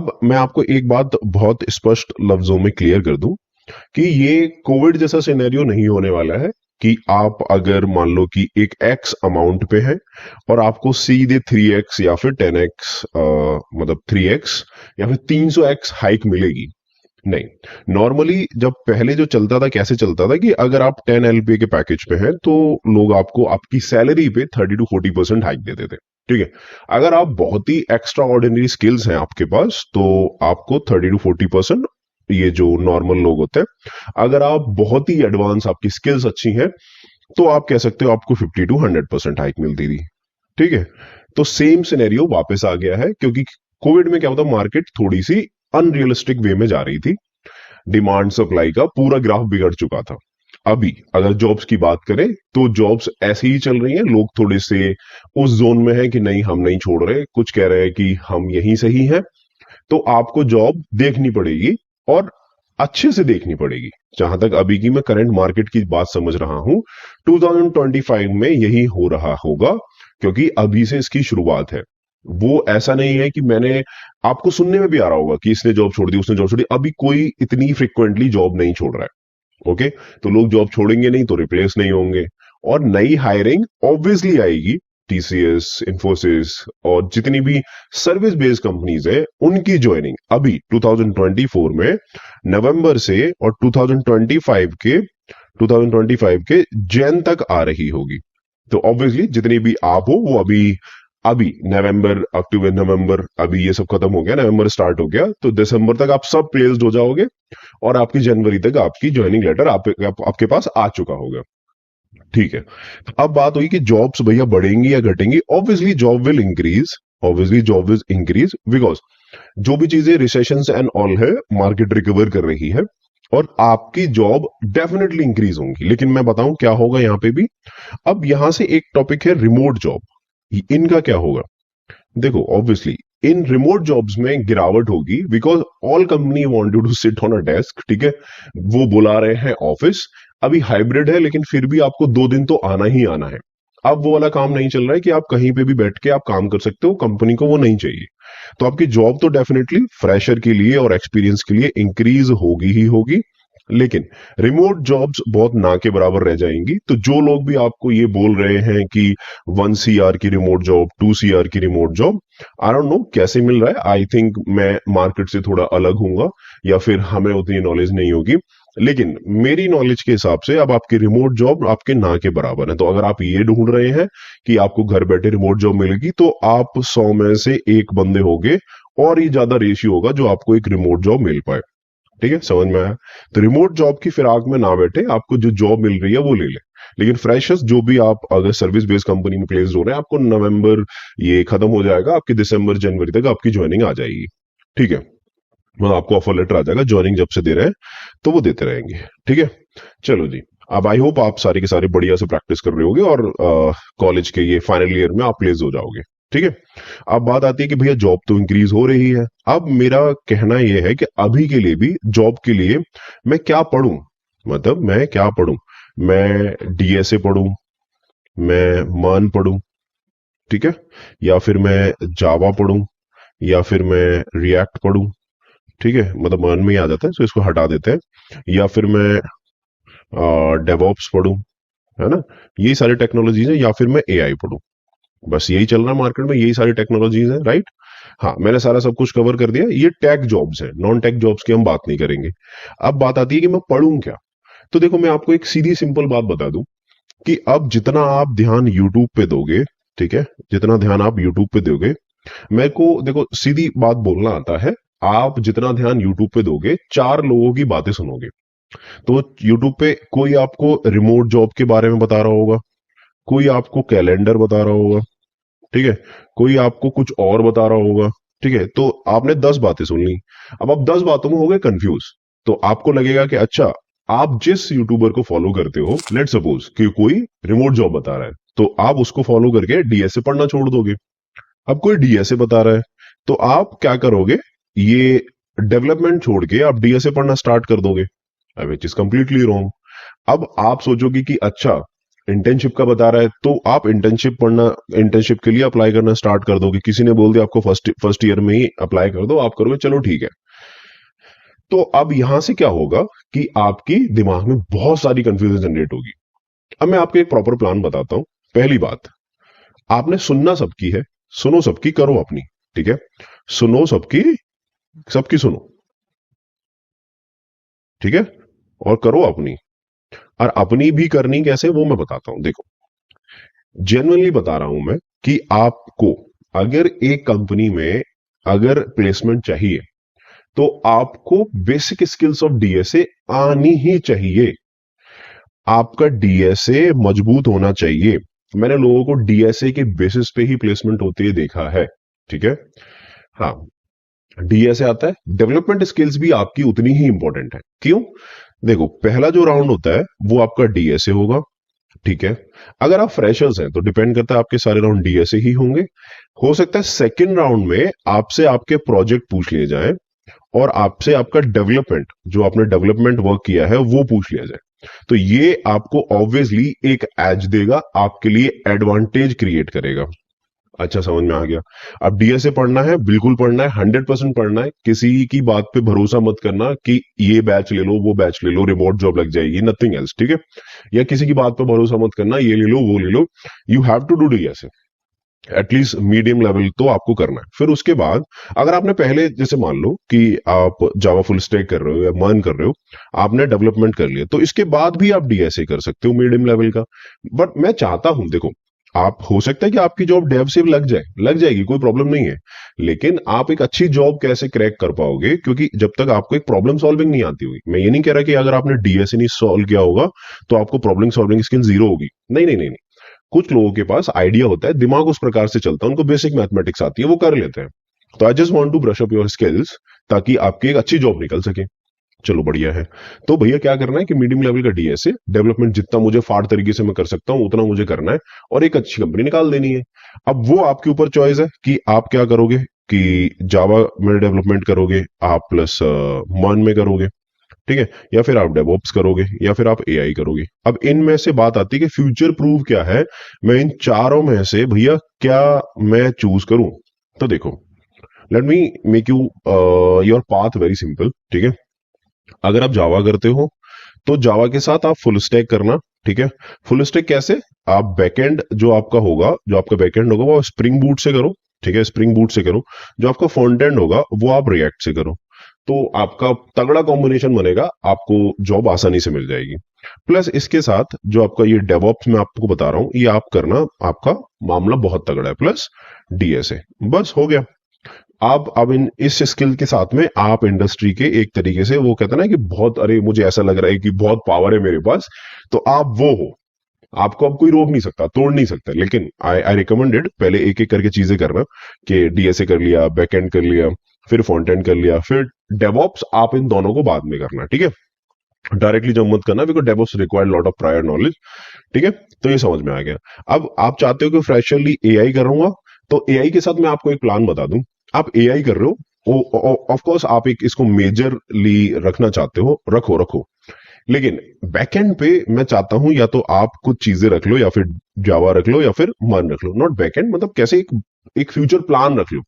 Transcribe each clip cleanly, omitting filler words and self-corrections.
अब मैं आपको एक बात बहुत स्पष्ट लफ्जों में क्लियर कर दूं कि ये कोविड जैसा सिनेरियो नहीं होने वाला है कि आप अगर मान लो कि एक एक्स अमाउंट पे है और आपको सीधे 3x या फिर 10x मतलब 3x या फिर 300x हाइक मिलेगी। नहीं, नॉर्मली जब पहले जो चलता था कैसे चलता था कि अगर आप 10 LPA के पैकेज पे हैं तो लोग आपको आपकी सैलरी पे 30 to 40% हाइक देते थे। ठीक है, अगर आप बहुत ही एक्स्ट्रा ऑर्डिनरी स्किल्स हैं आपके पास तो आपको 30 to 40% ये जो नॉर्मल लोग होते हैं, अगर आप बहुत ही एडवांस आपकी स्किल्स अच्छी हैं तो आप कह सकते हो आपको 50 to 100% हाइक मिलती थी। ठीक है, तो सेम सिनेरियो वापस आ गया है क्योंकि कोविड में क्या होता, मार्केट थोड़ी सी अनरियलिस्टिक वे में जा रही थी, डिमांड सप्लाई का पूरा ग्राफ बिगड़ चुका था। अभी अगर जॉब्स की बात करें तो जॉब्स ऐसे ही चल रही हैं, लोग थोड़े से उस जोन में हैं कि नहीं हम नहीं छोड़ रहे, कुछ कह रहे हैं कि हम यहीं से ही हैं। तो आपको जॉब देखनी पड़ेगी और अच्छे से देखनी पड़ेगी। जहां तक अभी की मैं करंट मार्केट की बात समझ रहा हूं, 2025 में यही हो रहा होगा क्योंकि अभी से इसकी शुरुआत है। वो ऐसा नहीं है कि मैंने आपको सुनने में भी आ रहा होगा कि इसने जॉब छोड़ दी उसने जॉब छोड़ी, अभी कोई इतनी फ्रिक्वेंटली जॉब नहीं छोड़ रहा है। ओके, तो लोग जॉब छोड़ेंगे नहीं तो रिप्लेस नहीं होंगे और नई हायरिंग ऑब्वियसली आएगी। टीसीएस, इंफोसिस और जितनी भी सर्विस बेस्ड कंपनीज है उनकी ज्वाइनिंग अभी 2024 में नवंबर से और 2025 के जैन तक आ रही होगी। तो ऑब्वियसली जितनी भी आप हो वो अभी अभी नवंबर, अक्टूबर, नवंबर, अभी ये सब खत्म हो गया, नवंबर स्टार्ट हो गया तो दिसंबर तक आप सब प्लेस्ड हो जाओगे और आपकी जनवरी तक आपकी ज्वाइनिंग लेटर आपके पास आ चुका होगा। ठीक है, अब बात हुई कि जॉब्स भैया बढ़ेंगी या घटेंगी। Obviously job will increase, obviously job will increase because जो भी चीजें रिसेशन एंड ऑल है मार्केट रिकवर कर रही है और आपकी जॉब डेफिनेटली इंक्रीज होंगी। लेकिन मैं बताऊं क्या होगा यहाँ पे भी। अब यहां से एक टॉपिक है रिमोट जॉब, इनका क्या होगा। देखो ऑब्वियसली इन रिमोट जॉब्स में गिरावट होगी because all company want you to sit on a desk. ठीक है, वो बुला रहे हैं ऑफिस, अभी हाइब्रिड है लेकिन फिर भी आपको 2 दिन तो आना ही आना है। अब वो वाला काम नहीं चल रहा है कि आप कहीं पे भी बैठ के आप काम कर सकते हो, कंपनी को वो नहीं चाहिए। तो आपकी जॉब तो डेफिनेटली फ्रेशर के लिए और एक्सपीरियंस के लिए इंक्रीज होगी ही होगी, लेकिन रिमोट जॉब्स बहुत ना के बराबर रह जाएंगी। तो जो लोग भी आपको ये बोल रहे हैं कि 1 CR की रिमोट जॉब, 2 CR की remote job, I don't know कैसे मिल रहा है। आई थिंक मैं मार्केट से थोड़ा अलग हूंगा या फिर हमें उतनी नॉलेज नहीं होगी, लेकिन मेरी नॉलेज के हिसाब से अब आपकी रिमोट जॉब आपके ना के बराबर है। तो अगर आप ये ढूंढ रहे हैं कि आपको घर बैठे रिमोट जॉब मिलेगी तो आप 100 में से एक बंदे होंगे और ये ज्यादा रेशियो होगा जो आपको एक रिमोट जॉब मिल पाए। ठीक है, समझ में आया। तो रिमोट जॉब की फिराक में ना बैठे, आपको जो जॉब मिल रही है वो ले ले। लेकिन फ्रेशर्स जो भी आप अगर सर्विस बेस्ड कंपनी में प्लेस हो रहे हैं, आपको नवंबर ये खत्म हो जाएगा, आपकी दिसंबर जनवरी तक आपकी ज्वाइनिंग आ जाएगी। ठीक है, मतलब आपको ऑफर लेटर आ जाएगा, ज्वाइनिंग जब से दे रहे हैं तो वो देते रहेंगे। ठीक है, चलो जी। अब आई होप आप सारे के सारे बढ़िया से प्रैक्टिस कर रहे होगे और कॉलेज के ये फाइनल ईयर में आप प्लेस हो जाओगे। ठीक है, अब बात आती है कि भैया जॉब तो इंक्रीज हो रही है। अब मेरा कहना यह है कि अभी के लिए भी जॉब के लिए मैं क्या पढूं, मतलब मैं क्या पढूं। मैं डीएसए पढूं, मैं मान पढूं, ठीक है, या फिर मैं जावा पढूं, या फिर मैं रिएक्ट पढूं। ठीक है, मतलब मान में ही आ जाता है तो इसको हटा देते हैं। या फिर मैं डेवॉप्स पढूं, है ना, यही सारी टेक्नोलॉजीज है। या फिर मैं एआई पढूं। बस यही चल रहा है मार्केट में, यही सारी टेक्नोलॉजीज है, राइट। हाँ, मैंने सारा सब कुछ कवर कर दिया। ये टेक जॉब्स है, नॉन टेक जॉब्स की हम बात नहीं करेंगे। अब बात आती है कि मैं पढ़ूं क्या। तो देखो मैं आपको एक सीधी सिंपल बात बता दूं कि अब जितना आप ध्यान यूट्यूब पे दोगे, ठीक है, जितना ध्यान आप यूट्यूब पे दोगे, मेरे को देखो सीधी बात बोलना आता है, आप जितना ध्यान यूट्यूब पे दोगे 4 लोगों की बातें सुनोगे। तो यूट्यूब पे कोई आपको रिमोट जॉब के बारे में बता रहा होगा, कोई आपको कैलेंडर बता रहा होगा, ठीक है, कोई आपको कुछ और बता रहा होगा। ठीक है, तो आपने 10 बातें सुन ली। अब आप 10 बातों में हो गए कंफ्यूज। तो आपको लगेगा कि अच्छा, आप जिस यूट्यूबर को फॉलो करते हो, लेट सपोज कि कोई रिमोट जॉब बता रहा है, तो आप उसको फॉलो करके डीएसए पढ़ना छोड़ दोगे। अब कोई डीएसए बता रहा है तो आप क्या करोगे, ये डेवलपमेंट छोड़ के आप डीएसए पढ़ना स्टार्ट कर दोगे, विच इज कंप्लीटली रॉन्ग। अब आप सोचोगे कि अच्छा, इंटर्नशिप का बता रहा है तो आप इंटर्नशिप के लिए अप्लाई करना स्टार्ट कर दोगे। किसी ने बोल दिया आपको फर्स्ट ईयर में ही अप्लाई कर दो, आप करोगे, चलो ठीक है। तो अब यहां से क्या होगा कि आपकी दिमाग में बहुत सारी कंफ्यूजन जनरेट होगी। अब मैं आपको एक प्रॉपर प्लान बताता हूं। पहली बात, आपने सुनना सबकी है, सुनो सबकी, करो अपनी। ठीक है, सुनो सबकी, सबकी सुनो, ठीक है, और करो अपनी। और अपनी भी करनी कैसे वो मैं बताता हूं। देखो, जेन्युइनली बता रहा हूं मैं कि आपको अगर एक कंपनी में अगर प्लेसमेंट चाहिए तो आपको बेसिक स्किल्स ऑफ डीएसए आनी ही चाहिए। आपका डीएसए मजबूत होना चाहिए। मैंने लोगों को डीएसए के बेसिस पे ही प्लेसमेंट होते हुए देखा है। ठीक है, हाँ, डीएसए आता है, डेवलपमेंट स्किल्स भी आपकी उतनी ही इंपॉर्टेंट है। क्यों? देखो, पहला जो राउंड होता है वो आपका डीएसए होगा। ठीक है, अगर आप फ्रेशर्स हैं तो डिपेंड करता है आपके सारे राउंड डीएसए ही होंगे। हो सकता है सेकंड राउंड में आपसे आपके प्रोजेक्ट पूछ लिए जाए और आपसे आपका डेवलपमेंट, जो आपने डेवलपमेंट वर्क किया है, वो पूछ लिया जाए। तो ये आपको ऑब्वियसली एक एज देगा, आपके लिए एडवांटेज क्रिएट करेगा। अच्छा, समझ में आ गया। अब डीएसए पढ़ना है, बिल्कुल पढ़ना है, 100% पढ़ना है। किसी की बात पे भरोसा मत करना कि ये बैच ले लो, वो बैच ले लो, रिमोट जॉब लग जाएगी, नथिंग एल्स। ठीक है, या किसी की बात पे भरोसा मत करना, ये ले लो, वो ले लो। You have to do DSA, at least medium level तो आपको करना है। फिर उसके बाद अगर आपने पहले, जैसे मान लो कि आप जावा फुल स्टैक कर रहे हो या मर्न कर रहे हो, आपने डेवलपमेंट कर लिया, तो इसके बाद भी आप डीएसए कर सकते हो मीडियम लेवल का। बट मैं चाहता हूं, देखो, आप, हो सकता है कि आपकी जॉब डेव से लग जाए, लग जाएगी, कोई प्रॉब्लम नहीं है। लेकिन आप एक अच्छी जॉब कैसे क्रैक कर पाओगे? क्योंकि जब तक आपको एक प्रॉब्लम सॉल्विंग नहीं आती होगी। मैं ये नहीं कह रहा कि अगर आपने डीएसए नहीं सॉल्व किया होगा तो आपको प्रॉब्लम सॉल्विंग स्किल जीरो होगी। नहीं नहीं नहीं नहीं, कुछ लोगों के पास आइडिया होता है, दिमाग उस प्रकार से चलता है, उनको बेसिक मैथमेटिक्स आती है, वो कर लेते हैं। तो I just want to brush up your skills, ताकि आपकी एक अच्छी जॉब निकल सके। चलो, बढ़िया है। तो भैया क्या करना है कि मीडियम लेवल का डीएसए डेवलपमेंट जितना मुझे फाड़ तरीके से मैं कर सकता हूं उतना मुझे करना है, और एक अच्छी कंपनी निकाल देनी है। अब वो आपके ऊपर चॉइस है कि आप क्या करोगे, कि जावा में डेवलपमेंट करोगे आप, प्लस मन में करोगे, ठीक है, या फिर आप डेवऑप्स करोगे, या फिर आप एआई करोगे। अब इनमें से बात आती है कि फ्यूचर प्रूफ क्या है, मैं इन चारों में से भैया क्या मैं चूज करूं। तो देखो, let me make you your path very simple. ठीक है, अगर आप जावा करते हो तो जावा के साथ आप फुल स्टैक करना। ठीक है, फुल स्टैक कैसे? आप बैकएंड जो आपका होगा, जो आपका बैकएंड होगा वो स्प्रिंग बूट से करो। ठीक है, स्प्रिंग बूट से करो। जो आपका फ्रंट एंड होगा वो आप रिएक्ट से करो। तो आपका तगड़ा कॉम्बिनेशन बनेगा, आपको जॉब आसानी से मिल जाएगी। प्लस इसके साथ जो आपका ये डेवऑप्स मैं आपको बता रहा हूं, ये आप करना, आपका मामला बहुत तगड़ा है, प्लस डीएसए, बस हो गया। आप अब इन इस स्किल के साथ में आप इंडस्ट्री के एक तरीके से, वो कहते हैं ना कि बहुत, अरे मुझे ऐसा लग रहा है कि बहुत पावर है मेरे पास, तो आप वो हो। आपको अब कोई रोक नहीं सकता, तोड़ नहीं सकता। लेकिन आई आई रिकमेंडेड पहले एक एक करके चीजें करना, कि डीएसए कर लिया, बैकएंड कर लिया, फिर फ्रंट एंड कर लिया, फिर डेवऑप्स आप इन दोनों को बाद में करना। ठीक है, डायरेक्टली जंप मत करना, because DevOps required lot of prior knowledge. ठीक है, तो ये समझ में आ गया। अब आप चाहते हो कि फ्रेशरली एआई करूंगा, तो एआई के साथ मैं आपको एक प्लान बता दूं। आप एआई कर रहे हो, ऑफ कोर्स आप एक इसको मेजरली रखना चाहते हो, रखो रखो। लेकिन बैकएंड पे मैं चाहता हूं या तो आप कुछ चीजें रख लो, या फिर जावा रख लो, या फिर मर्न रख लो। नॉट बैकएंड, मतलब कैसे एक फ्यूचर प्लान रख लो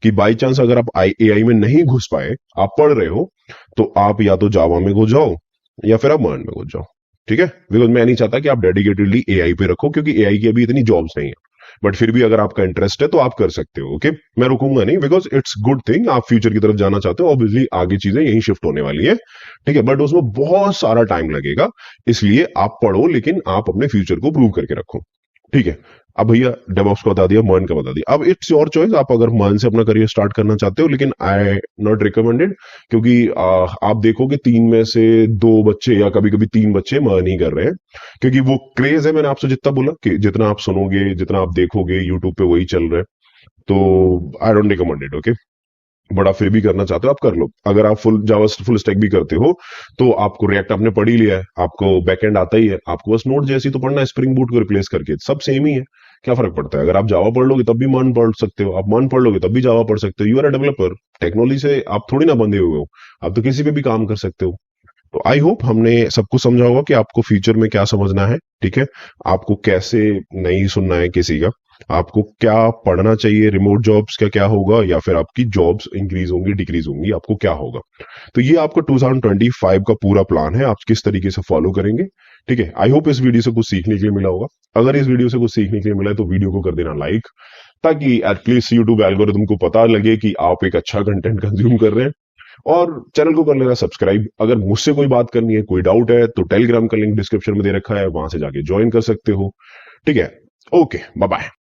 कि बाई चांस अगर आप एआई में नहीं घुस पाए, आप पढ़ रहे हो, तो आप या तो जावा में घुस जाओ या फिर आप मर्न में घुस जाओ। ठीक है, बिकॉज मैं नहीं चाहता कि आप डेडिकेटेडली एआई पे रखो, क्योंकि एआई की अभी इतनी जॉब्स नहीं है। बट फिर भी अगर आपका इंटरेस्ट है तो आप कर सकते हो। ओके, मैं रुकूंगा नहीं, बिकॉज इट्स गुड थिंग, आप फ्यूचर की तरफ जाना चाहते हो, ऑब्वियसली आगे चीजें यही शिफ्ट होने वाली है। ठीक है, बट उसमें बहुत सारा टाइम लगेगा, इसलिए आप पढ़ो, लेकिन आप अपने फ्यूचर को प्रूव करके रखो। ठीक है, अब भैया डेवऑप्स का बता दिया, मर्न का बता दिया। अब इट्स योर चॉइस, आप अगर मर्न से अपना करियर स्टार्ट करना चाहते हो, लेकिन आई नॉट रिकमेंडेड, क्योंकि आप देखोगे 3 में से 2 बच्चे या कभी कभी 3 बच्चे मर्न ही कर रहे हैं, क्योंकि वो क्रेज है। मैंने आपसे जितना बोला कि जितना आप सुनोगे, जितना आप देखोगे यूट्यूब पे, वही चल रहा है। तो I don't recommend it. Okay, but आप फिर भी करना चाहते हो, आप कर लो। अगर आप फुल जावा फुल स्टैक भी करते हो, तो आपको रिएक्ट आपने पढ़ ही लिया है, आपको बैकएंड आता ही है, आपको बस नोड जैसी तो पढ़ना है, स्प्रिंग बूट को रिप्लेस करके, सब सेम ही है। क्या फर्क पड़ता है? अगर आप जावा पढ़ लोगे तब भी मन पढ़ सकते हो, आप मन पढ़ लोगे तब भी जावा पढ़ सकते हो। You are a developer, technology से आप थोड़ी ना बंधे हुए हो, आप तो किसी पे भी काम कर सकते हो। तो आई होप हमने सबको समझा होगा कि आपको फ्यूचर में क्या समझना है, ठीक है, आपको कैसे नहीं सुनना है किसी का, आपको क्या पढ़ना चाहिए, रिमोट जॉब्स का क्या होगा, या फिर आपकी जॉब्स इंक्रीज होंगी डिक्रीज होंगी, आपको क्या होगा। तो ये आपका 2025 का पूरा प्लान है, आप किस तरीके से फॉलो करेंगे, ठीक है। आई होप इस वीडियो से कुछ सीखने के लिए मिला होगा। अगर इस वीडियो से कुछ सीखने के लिए मिला है तो वीडियो को कर देना लाइक, ताकि एटलीस्ट यूट्यूब एल्गोरिथम को पता लगे कि आप एक अच्छा कंटेंट कंज्यूम कर रहे हैं। और चैनल को कर लेना सब्सक्राइब। अगर मुझसे कोई बात करनी है, कोई डाउट है, तो टेलीग्राम का लिंक डिस्क्रिप्शन में दे रखा है, वहां से जाके ज्वाइन कर सकते हो, ठीक है। Okay, bye bye.